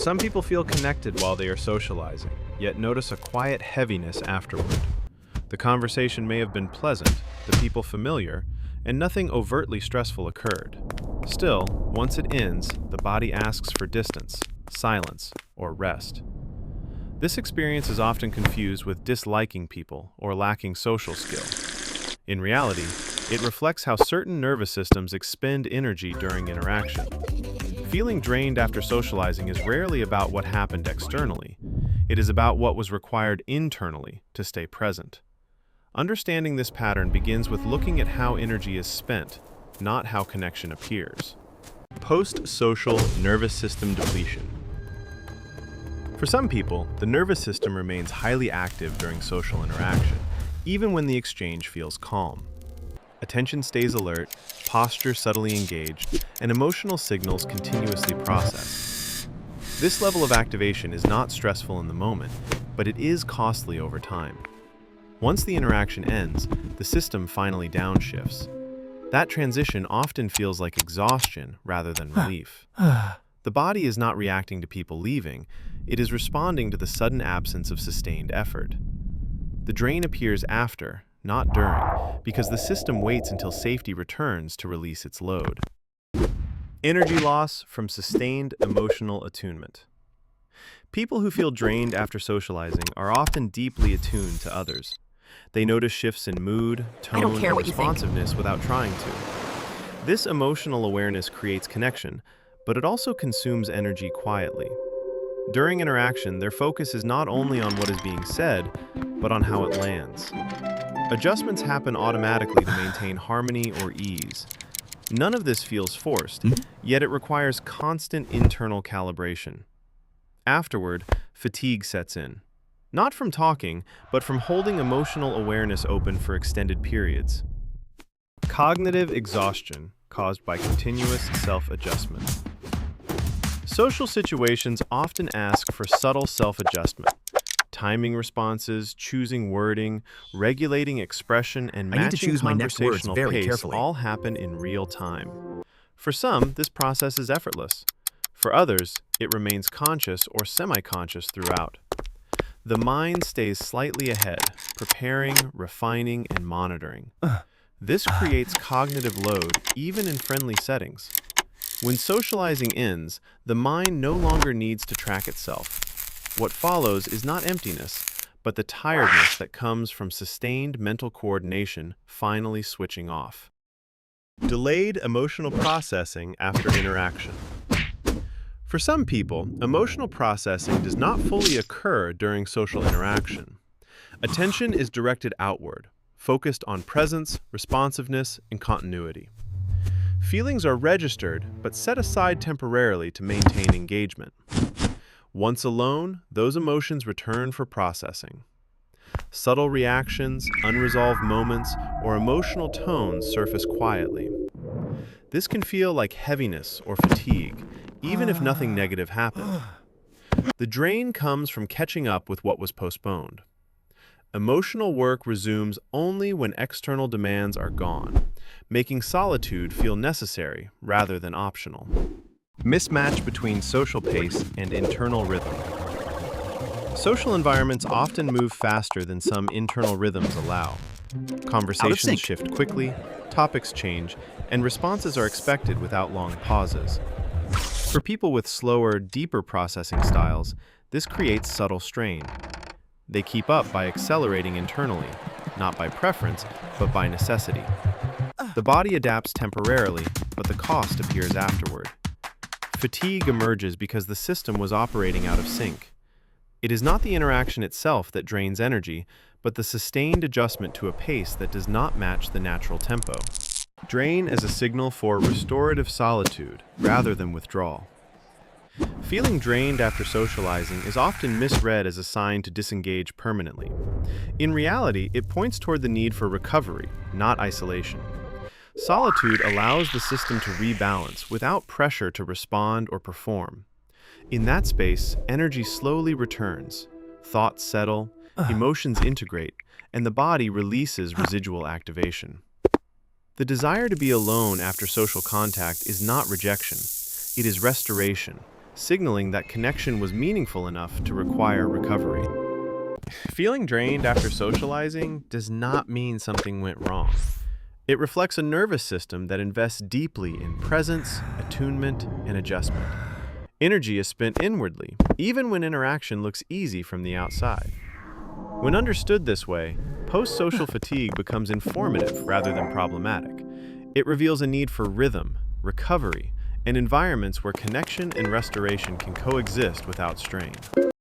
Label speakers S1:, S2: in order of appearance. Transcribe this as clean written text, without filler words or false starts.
S1: Some people feel connected while they are socializing, yet notice a quiet heaviness afterward. The conversation may have been pleasant, the people familiar, and nothing overtly stressful occurred. Still, once it ends, the body asks for distance, silence, or rest. This experience is often confused with disliking people or lacking social skill. In reality, it reflects how certain nervous systems expend energy during interaction. Feeling drained after socializing is rarely about what happened externally. It is about what was required internally to stay present. Understanding this pattern begins with looking at how energy is spent, not how connection appears. Post-social nervous system depletion. For some people, the nervous system remains highly active during social interaction, even when the exchange feels calm. Attention stays alert, posture subtly engaged, and emotional signals continuously processed. This level of activation is not stressful in the moment, but it is costly over time. Once the interaction ends, the system finally downshifts. That transition often feels like exhaustion rather than relief. The body is not reacting to people leaving, it is responding to the sudden absence of sustained effort. The drain appears after, not during, because the system waits until safety returns to release its load. Energy loss from sustained emotional attunement. People who feel drained after socializing are often deeply attuned to others. They notice shifts in mood, tone, and responsiveness without trying to. This emotional awareness creates connection, but it also consumes energy quietly. During interaction, their focus is not only on what is being said, but on how it lands. Adjustments happen automatically to maintain harmony or ease. None of this feels forced, yet it requires constant internal calibration. Afterward, fatigue sets in. Not from talking, but from holding emotional awareness open for extended periods. Cognitive exhaustion caused by continuous self-adjustment. Social situations often ask for subtle self-adjustment. Timing responses, choosing wording, regulating expression, and matching conversational pace all happen in real time. For some, this process is effortless. For others, it remains conscious or semi-conscious throughout. The mind stays slightly ahead, preparing, refining, and monitoring. This creates cognitive load even in friendly settings. When socializing ends, the mind no longer needs to track itself. What follows is not emptiness, but the tiredness that comes from sustained mental coordination finally switching off. Delayed emotional processing after interaction. For some people, emotional processing does not fully occur during social interaction. Attention is directed outward, focused on presence, responsiveness, and continuity. Feelings are registered, but set aside temporarily to maintain engagement. Once alone, those emotions return for processing. Subtle reactions, unresolved moments, or emotional tones surface quietly. This can feel like heaviness or fatigue, even if nothing negative happened. The drain comes from catching up with what was postponed. Emotional work resumes only when external demands are gone, making solitude feel necessary rather than optional. Mismatch between social pace and internal rhythm. Social environments often move faster than some internal rhythms allow. Conversations shift quickly, topics change, and responses are expected without long pauses. For people with slower, deeper processing styles, this creates subtle strain. They keep up by accelerating internally, not by preference, but by necessity. The body adapts temporarily, but the cost appears afterward. Fatigue emerges because the system was operating out of sync. It is not the interaction itself that drains energy, but the sustained adjustment to a pace that does not match the natural tempo. Drain as a signal for restorative solitude rather than withdrawal. Feeling drained after socializing is often misread as a sign to disengage permanently. In reality, it points toward the need for recovery, not isolation. Solitude allows the system to rebalance without pressure to respond or perform. In that space, energy slowly returns, thoughts settle, emotions integrate, and the body releases residual activation. The desire to be alone after social contact is not rejection, it is restoration, signaling that connection was meaningful enough to require recovery. Feeling drained after socializing does not mean something went wrong. It reflects a nervous system that invests deeply in presence, attunement, and adjustment. Energy is spent inwardly, even when interaction looks easy from the outside. When understood this way, post-social fatigue becomes informative rather than problematic. It reveals a need for rhythm, recovery, and environments where connection and restoration can coexist without strain.